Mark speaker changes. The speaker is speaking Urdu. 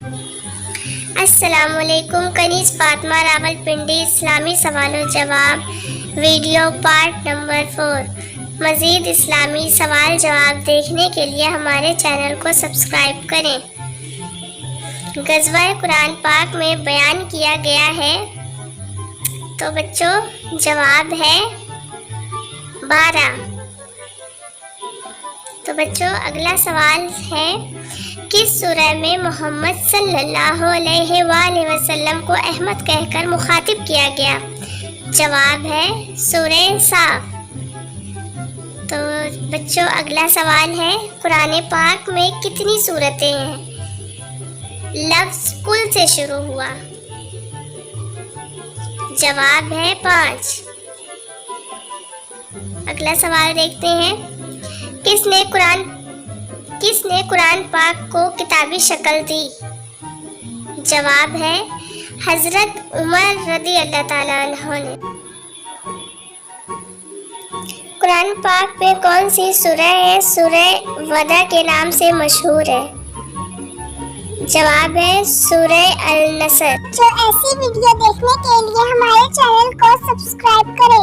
Speaker 1: السلام علیکم. کنیز فاطمہ راولپنڈی اسلامی سوال و جواب ویڈیو پارٹ نمبر 4. مزید اسلامی سوال جواب دیکھنے کے لیے ہمارے چینل کو سبسکرائب کریں. غزوہ قرآن پاک میں بیان کیا گیا ہے. تو بچوں جواب ہے 12. تو بچوں اگلا سوال ہے کس سورہ میں محمد صلی اللہ علیہ وآلہ وسلم کو احمد کہہ کر مخاطب کیا گیا؟ جواب ہے سورہ صاف. تو بچوں اگلا سوال ہے قرآن پاک میں کتنی سورتیں ہیں؟ لفظ کل سے شروع ہوا. جواب ہے 5. اگلا سوال دیکھتے ہیں کس نے قرآن پاک کو کتابی شکل دی؟ جواب ہے حضرت عمر رضی اللہ تعالیٰ عنہ نے. قرآن پاک میں کون سی سورہ ہے سورہ ودع کے نام سے مشہور ہے؟ جواب ہے سورہ النصر. جو ایسی ویڈیو دیکھنے کے لیے ہمارے چینل کو سبسکرائب کریں.